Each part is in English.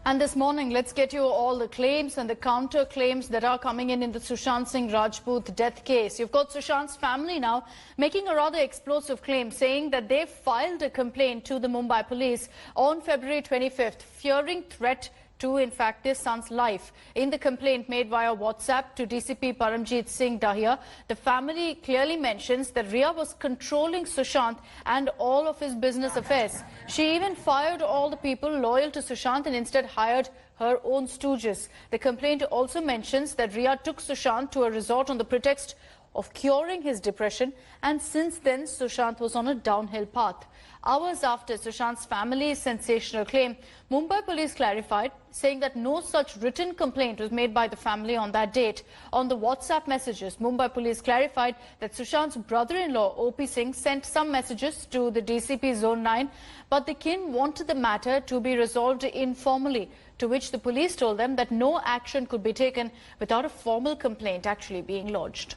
And this morning, let's get you all the claims and the counter claims that are coming in the Sushant Singh Rajput death case. You've got Sushant's family now making a rather explosive claim, saying that they filed a complaint to the Mumbai police on February 25th, fearing threat to, in fact, their son's life. In the complaint made via WhatsApp to DCP Paramjit Singh Dahiya, the family clearly mentions that Riya was controlling Sushant and all of his business affairs. She even fired all the people loyal to Sushant and instead hired her own stooges. The complaint also mentions that Riya took Sushant to a resort on the pretext of curing his depression, and since then Sushant was on a downhill path. Hours after Sushant's family's sensational claim, Mumbai police clarified, saying that no such written complaint was made by the family on that date. On the WhatsApp messages, Mumbai police clarified that Sushant's brother-in-law, O.P. Singh, sent some messages to the DCP Zone 9, but the kin wanted the matter to be resolved informally, to which the police told them that no action could be taken without a formal complaint actually being lodged.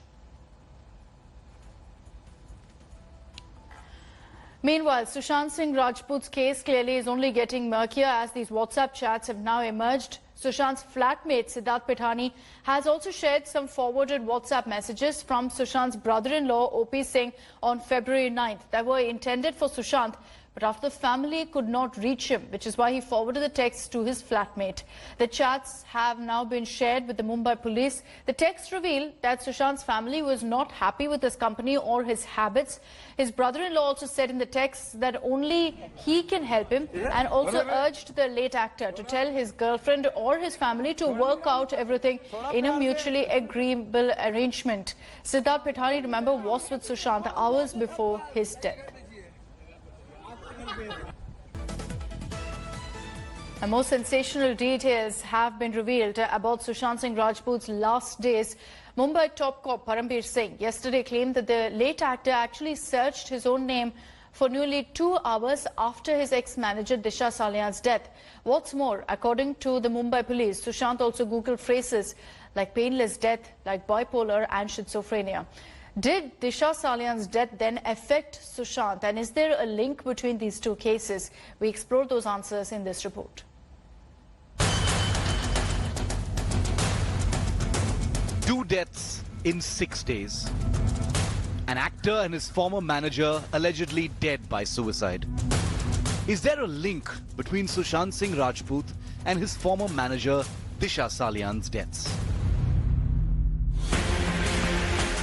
Meanwhile, Sushant Singh Rajput's case clearly is only getting murkier as these WhatsApp chats have now emerged. Sushant's flatmate, Siddharth Pithani, has also shared some forwarded WhatsApp messages from Sushant's brother-in-law, O.P. Singh, on February 9th that were intended for Sushant, but after the family could not reach him, which is why he forwarded the texts to his flatmate. The chats have now been shared with the Mumbai police. The texts reveal that Sushant's family was not happy with his company or his habits. His brother-in-law also said in the texts that only he can help him, and also urged the late actor to tell his girlfriend or his family to work out everything in a mutually agreeable arrangement. Siddharth Pithani, remember, was with Sushant hours before his death. And more sensational details have been revealed about Sushant Singh Rajput's last days. Mumbai top cop Paramjit Singh yesterday claimed that the late actor actually searched his own name for nearly 2 hours after his ex-manager Disha Salian's death. What's more, according to the Mumbai police, Sushant also Googled phrases like painless death, like bipolar and schizophrenia. Did Disha Salian's death then affect Sushant, and is there a link between these two cases? We explore those answers in this report. 2 deaths in 6 days. An actor and his former manager allegedly dead by suicide. Is there a link between Sushant Singh Rajput and his former manager Disha Salian's deaths?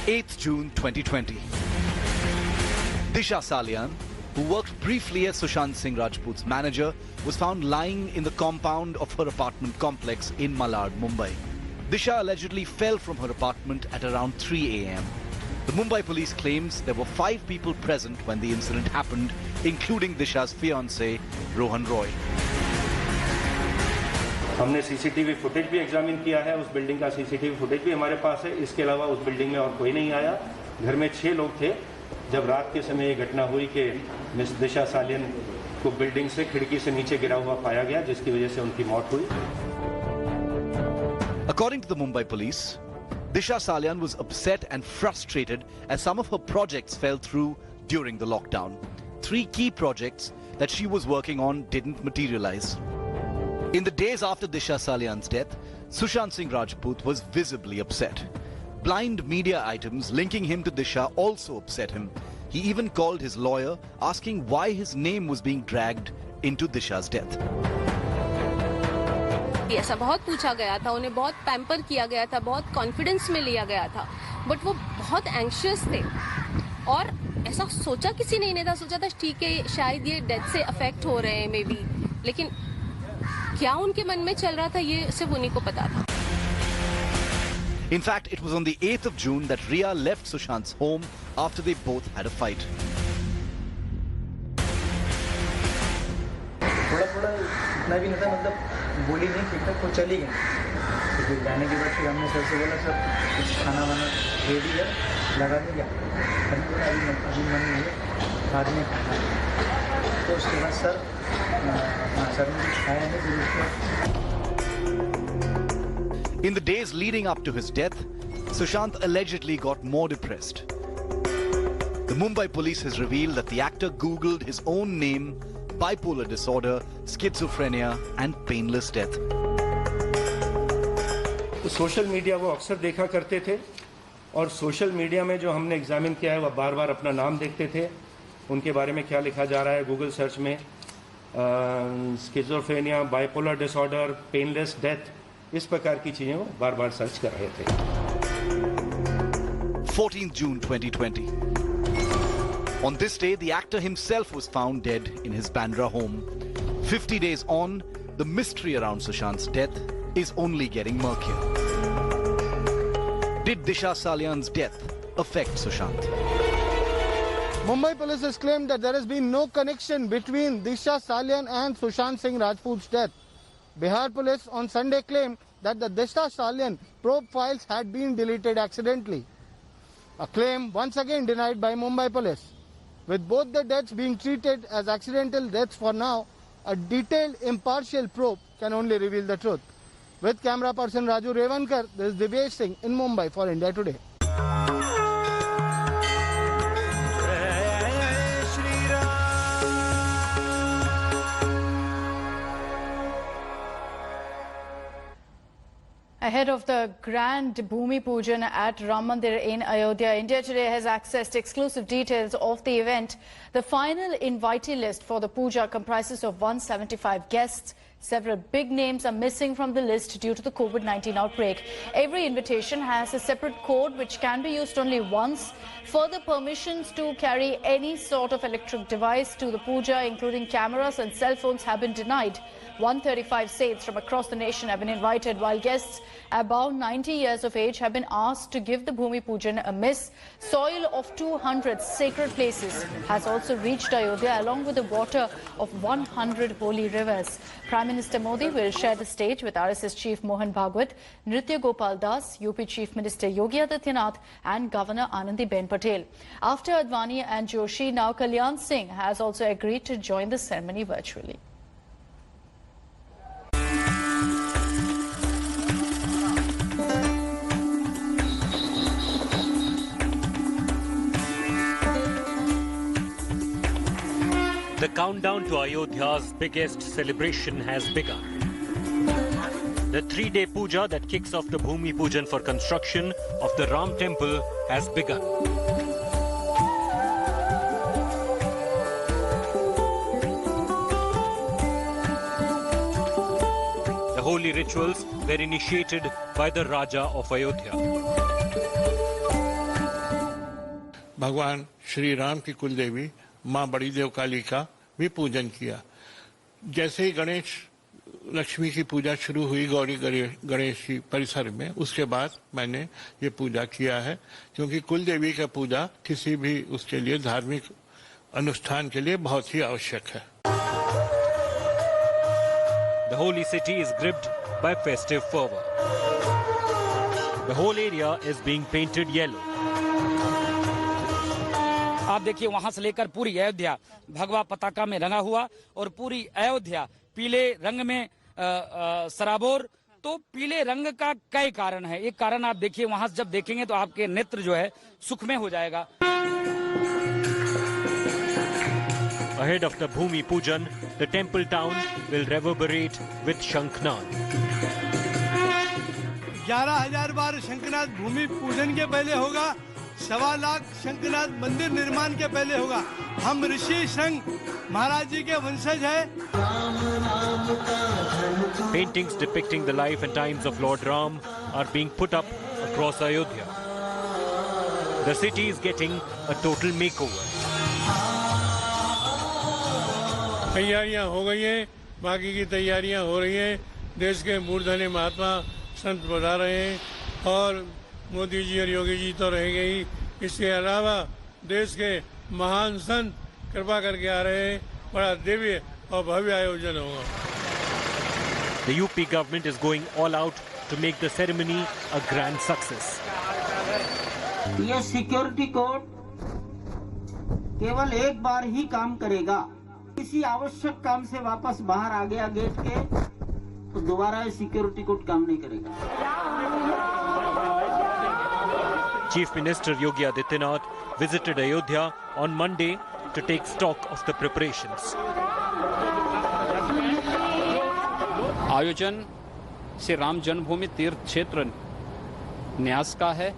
8th June 2020. Disha Salian, who worked briefly as Sushant Singh Rajput's manager, was found lying in the compound of her apartment complex in Malad, Mumbai. Disha allegedly fell from her apartment at around 3 a.m. The Mumbai police claims there were 5 people present when the incident happened, including Disha's fiancé, Rohan Roy. हमने CCTV footage भी examine किया है, उस building का CCTV footage भी हमारे पास है। इसके अलावा उस बिल्डिंग में और कोई नहीं आया। घर में 6 लोग थे जब रात के समय ये घटना हुई कि मिस दिशा सालियन को बिल्डिंग से खिड़की से नीचे गिरा हुआ पाया गया, जिसकी वजह से उनकी मौत हुई। According to the Mumbai police, Disha Salian was upset and frustrated as some of her projects fell through during the lockdown. 3 key projects that she was working on didn't materialize. In the days after Disha Salian's death, Sushant Singh Rajput was visibly upset. Blind media items linking him to Disha also upset him. He even called his lawyer, asking why his name was being dragged into Disha's death. ऐसा बहुत पूछा गया था, उन्हें बहुत pamper किया गया था, बहुत कॉन्फिडेंस में लिया गया था, बट वो बहुत एंग्शियस थे और ऐसा सोचा किसी ने नहीं था। सोचा था ठीक है शायद ये डेथ से अफेक्ट हो रहे हैं मे बी, लेकिन क्या उनके मन में चल रहा था ये सिर्फ उन्हीं को पता था। In fact, it was on the 8th of June that Riya left Sushant's home after they both had a fight. थोड़ा इतना भी नहीं था, मतलब बोली नहीं ठीक ठाक, वो चली गई। तो फिर जाने के बाद फिर हमने सर से बोला सर कुछ खाना वाना रेडी है, लगा देगा। अभी मन नहीं है, बाद में खाना। तो उसके बाद सर सर ने कुछ खाया नहीं, फिर In the days leading up to his death, Sushant allegedly got more depressed. The Mumbai police has revealed that the actor Googled his own name bipolar disorder, schizophrenia and painless death. तो social media वो अक्सर देखा करते थे और social media में जो हमने एग्जामिन किया है वह बार बार अपना नाम देखते थे, उनके बारे में क्या लिखा जा रहा है गूगल सर्च में, schizophrenia, bipolar disorder, painless death, इस प्रकार की चीजें वो बार बार सर्च कर रहे थे। 14th June 2020. On this day, the actor himself was found dead in his Bandra home. 50 days on, the mystery around Sushant's death is only getting murkier. Did Disha Salian's death affect Sushant? Mumbai police has claimed that there has been no connection between Disha Salian and Sushant Singh Rajput's death. Bihar police on Sunday claimed that the Disha Salian probe files had been deleted accidentally. A claim once again denied by Mumbai police. With both the deaths being treated as accidental deaths for now, a detailed impartial probe can only reveal the truth. With camera person Raju Revankar, this is Divyesh Singh in Mumbai for India Today. Ahead of the grand Bhumi Pujan at Ram Mandir in Ayodhya, India Today has accessed exclusive details of the event. The final invitee list for the puja comprises of 175 guests. Several big names are missing from the list due to the COVID-19 outbreak. Every invitation has a separate code which can be used only once. Further permissions to carry any sort of electric device to the puja, including cameras and cell phones, have been denied. 135 saints from across the nation have been invited, while guests above 90 years of age have been asked to give the Bhumi Pujan a miss. Soil of 200 sacred places has also reached Ayodhya, along with the water of 100 holy rivers. Prime Minister Modi will share the stage with RSS Chief Mohan Bhagwat, Nritya Gopal Das, UP Chief Minister Yogi Adityanath and Governor Anandiben Patel. After Advani and Joshi, now Kalyan Singh has also agreed to join the ceremony virtually. The countdown to Ayodhya's biggest celebration has begun. The three-day puja that kicks off the Bhumi Pujan for construction of the Ram temple has begun. The holy rituals were initiated by the Raja of Ayodhya. भगवान श्री राम की कुलदेवी माँ बड़ी देव काली का भी पूजन किया। जैसे ही गणेश लक्ष्मी की पूजा शुरू हुई गौरी गणेश जी परिसर में, उसके बाद मैंने ये पूजा किया है, क्योंकि कुलदेवी का पूजा किसी भी उसके लिए धार्मिक अनुष्ठान के लिए बहुत ही आवश्यक है। The holy city is gripped by festive fervor. The whole area is being painted yellow. आप देखिए वहां से लेकर पूरी अयोध्या भगवा पताका में रंगा हुआ और पूरी अयोध्या पीले रंग में सराबोर। तो पीले रंग का कई कारण है। एक कारण आप देखिए, वहां से जब देखेंगे तो आपके नेत्र जो है सुखमय हो जाएगा। Ahead of the Bhumi Pujan, the temple town will reverberate with Shanknaad. 11,000 बार शंखनाद भूमि पूजन के पहले होगा, 1.25 लाख शंखनाद मंदिर निर्माण के पहले होगा। हम ऋषि शंख महाराज जी के वंशज हैं। Paintings depicting the life and times of Lord Ram are being put up across Ayodhya. The city is getting a total makeover. तैयारियां हो गई हैं, बाकी की तैयारियां हो रही हैं। देश के मूर्धन्य महात्मा संत बता रहे हैं और मोदी जी और योगी जी तो रहेंगे ही। इसके अलावा देश के महान संत कृपा करके आ रहे हैं। बड़ा दिव्य और भव्य आयोजन होगा। The UP government is going all out to make the ceremony a grand success. यह सिक्योरिटी कोड केवल एक बार ही काम करेगा। किसी आवश्यक काम से वापस बाहर आ गया गेट के तो दोबारा सिक्योरिटी कोड काम नहीं करेगा। Chief Minister Yogi Adityanath visited Ayodhya on Monday to take stock of the preparations. आयोजन श्री राम जन्मभूमि तीर्थ क्षेत्र न्यास का है,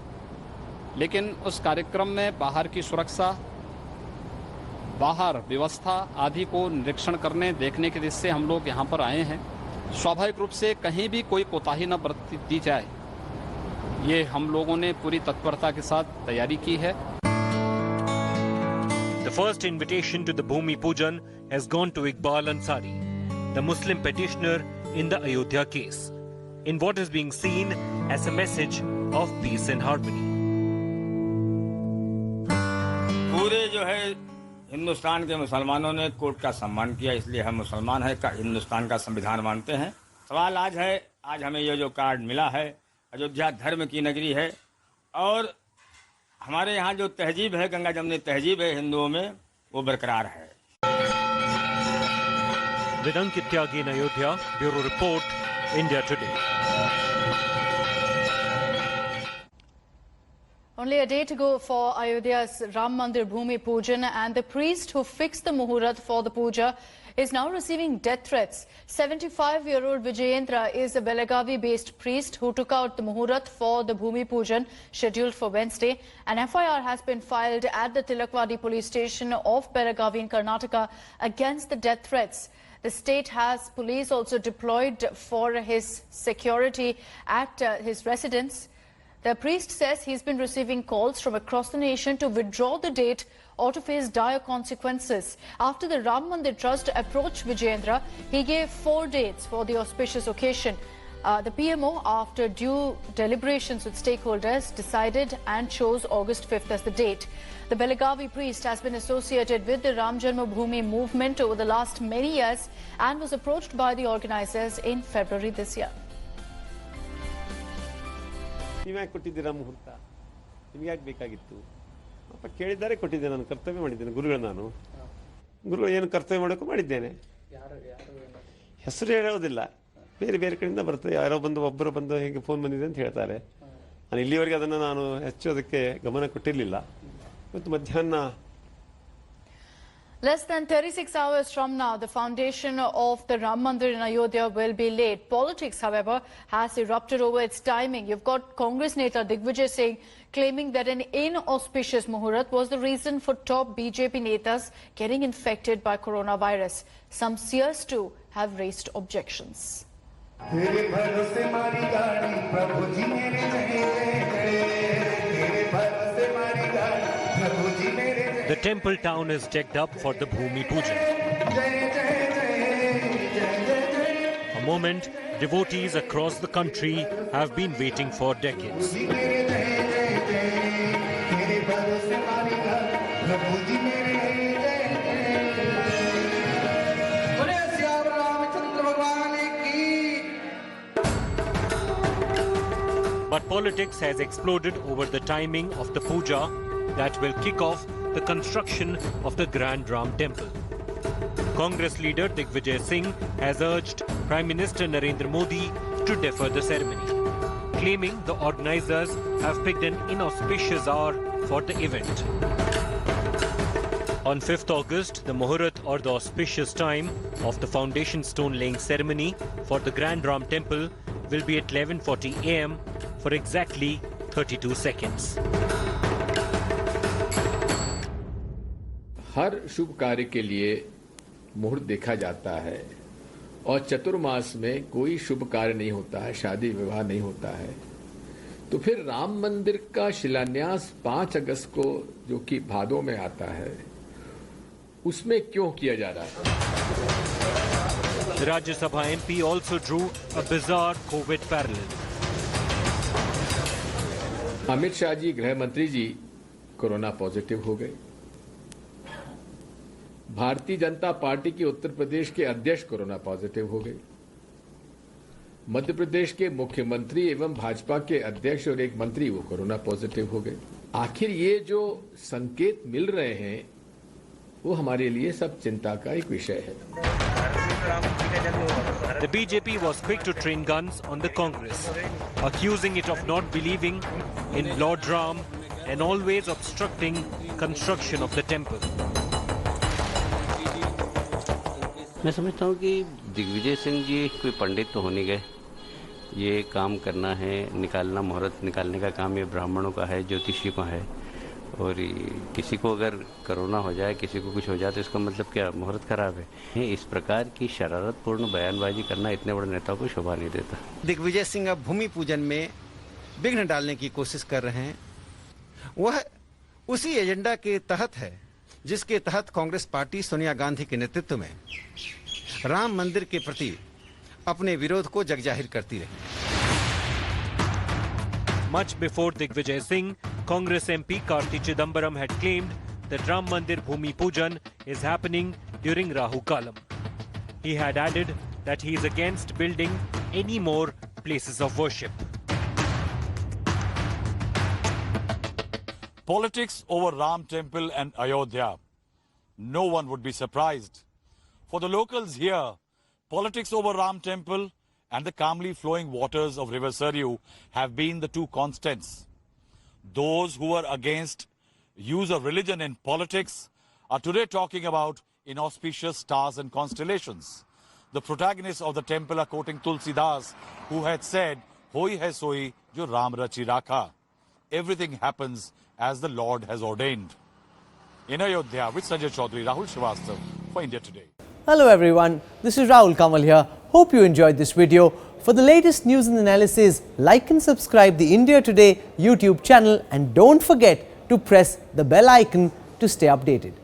लेकिन उस कार्यक्रम में बाहर की सुरक्षा, बाहर व्यवस्था आदि को निरीक्षण करने देखने के लिए हम लोग यहाँ पर आए हैं। स्वाभाविक रूप से कहीं भी कोई कोताही न बरती दी जाए, ये हम लोगों ने पूरी तत्परता के साथ तैयारी की है। The first invitation to the Bhumi Pujan has gone to Iqbal Ansari, the Muslim petitioner in the Ayodhya case, in what is being seen as a message of peace and harmony. पूरे जो है हिंदुस्तान के मुसलमानों ने court का सम्मान किया, इसलिए हम मुसलमान है का हिंदुस्तान का संविधान मानते हैं। सवाल आज है, आज हमें ये जो कार्ड मिला है, अयोध्या धर्म की नगरी है और हमारे यहाँ जो तहजीब है, गंगा जमनी तहजीब है हिंदुओं में, वो बरकरार है। With Ankit Tyagi in Ayodhya, Bureau Report, India Today. Only a day to go for Ayodhya's Ram Mandir Bhumi Pujan, and the priest who fixed the Muhurat for the puja is now receiving death threats. 75-year-old Vijayendra is a Belagavi-based priest who took out the Muhurat for the Bhumi Pujan scheduled for Wednesday. An FIR has been filed at the Tilakwadi police station of Belagavi in Karnataka against the death threats. The state has police also deployed for his security at his residence. The priest says he's been receiving calls from across the nation to withdraw the date or to face dire consequences. After the Ram Mandir Trust approached Vijayendra, he gave 4 dates for the auspicious occasion. The PMO, after due deliberations with stakeholders, decided and chose August 5th as the date. The Belagavi priest has been associated with the Ram Janmabhoomi movement over the last many years and was approached by the organizers in February this year. ನೀವ್ಯಾಕೆ ಕೊಟ್ಟಿದ್ದೀರಾ ಮುಹೂರ್ತ, ನಿಮ್ಗೆ ಯಾಕೆ ಬೇಕಾಗಿತ್ತು ಅಪ್ಪ ಕೇಳಿದ್ದಾರೆ, ಕೊಟ್ಟಿದ್ದೆ. ನಾನು ಕರ್ತವ್ಯ ಮಾಡಿದ್ದೇನೆ, ಗುರುಗಳು ಏನು ಕರ್ತವ್ಯ ಮಾಡೋಕ್ಕೂ ಮಾಡಿದ್ದೇನೆ. ಹೆಸರು ಹೇಳೋದಿಲ್ಲ, ಬೇರೆ ಬೇರೆ ಕಡೆಯಿಂದ ಬರ್ತದೆ. ಯಾರೋ ಬಂದು ಒಬ್ಬರು ಬಂದು ಹೇಗೆ ಫೋನ್ ಬಂದಿದೆ ಅಂತ ಹೇಳ್ತಾರೆ. ನಾನು ಇಲ್ಲಿವರೆಗೆ ಅದನ್ನು ನಾನು ಹೆಚ್ಚು ಅದಕ್ಕೆ ಗಮನ ಕೊಟ್ಟಿರಲಿಲ್ಲ. ಇವತ್ತು ಮಧ್ಯಾಹ್ನ Less than 36 hours from now, the foundation of the Ram Mandir in Ayodhya will be laid. Politics, however, has erupted over its timing. You've got Congress Neta Digvijay Singh claiming that an inauspicious Muhurat was the reason for top BJP Netas getting infected by coronavirus. Some seers too have raised objections. The temple town is decked up for the Bhumi Pujan. A moment devotees across the country have been waiting for decades. But politics has exploded over the timing of the puja that will kick off the construction of the Grand Ram Temple. Congress leader Digvijay Singh has urged Prime Minister Narendra Modi to defer the ceremony, claiming the organizers have picked an inauspicious hour for the event. On 5th August, the Muhurat, or the auspicious time of the foundation stone laying ceremony for the Grand Ram Temple, will be at 11:40 AM for exactly 32 seconds. हर शुभ कार्य के लिए मुहूर्त देखा जाता है और चतुर्मास में कोई शुभ कार्य नहीं होता है, शादी विवाह नहीं होता है, तो फिर राम मंदिर का शिलान्यास 5 अगस्त को, जो कि भादों में आता है, उसमें क्यों किया जा रहा है? The Rajya Sabha MP also drew a bizarre COVID parallel. Amit Shah ji, गृह मंत्री जी, कोरोना पॉजिटिव हो गए। भारतीय जनता पार्टी के उत्तर प्रदेश के अध्यक्ष कोरोना पॉजिटिव हो गए। मध्य प्रदेश के मुख्यमंत्री एवं भाजपा के अध्यक्ष और एक मंत्री वो कोरोना पॉजिटिव हो गए। आखिर ये जो संकेत मिल रहे हैं वो हमारे लिए सब चिंता का एक विषय है। The BJP was quick to train guns on the Congress, accusing it of not believing in Lord Ram and always obstructing construction of the temple. मैं समझता हूँ कि दिग्विजय सिंह जी कोई पंडित तो हो नहीं गए। ये काम करना है, निकालना, मुहूर्त निकालने का काम ये ब्राह्मणों का है, ज्योतिषी का है। और किसी को अगर कोरोना हो जाए, किसी को कुछ हो जाए तो इसका मतलब क्या मुहूर्त खराब है। इस प्रकार की शरारतपूर्ण बयानबाजी करना इतने बड़े नेताओं को शोभा नहीं देता। दिग्विजय सिंह अब भूमि पूजन में विघ्न डालने की कोशिश कर रहे हैं। वह उसी एजेंडा के तहत है जिसके तहत कांग्रेस पार्टी सोनिया गांधी के नेतृत्व में राम मंदिर के प्रति अपने विरोध को जगजाहिर करती रही। Much before Digvijay Singh, Congress MP Karti Chidambaram had claimed that Ram Mandir Bhumi Pujan is happening during Rahu Kalam. He had added that he is against building any more places of worship. Politics over Ram Temple and Ayodhya. No one would be surprised. For the locals here, politics over Ram Temple and the calmly flowing waters of River Saryu have been the two constants. Those who are against use of religion in politics are today talking about inauspicious stars and constellations. The protagonists of the temple are quoting Tulsidas, who had said, "Hoi hai soi jo Ram rachi rakha." Everything happens as the Lord has ordained. In Ayodhya, with Sanjay Chaudhary, Rahul Srivastav for India Today. Hello everyone, this is Rahul Kamal here. Hope you enjoyed this video. For the latest news and analysis, like and subscribe the India Today YouTube channel and don't forget to press the bell icon to stay updated.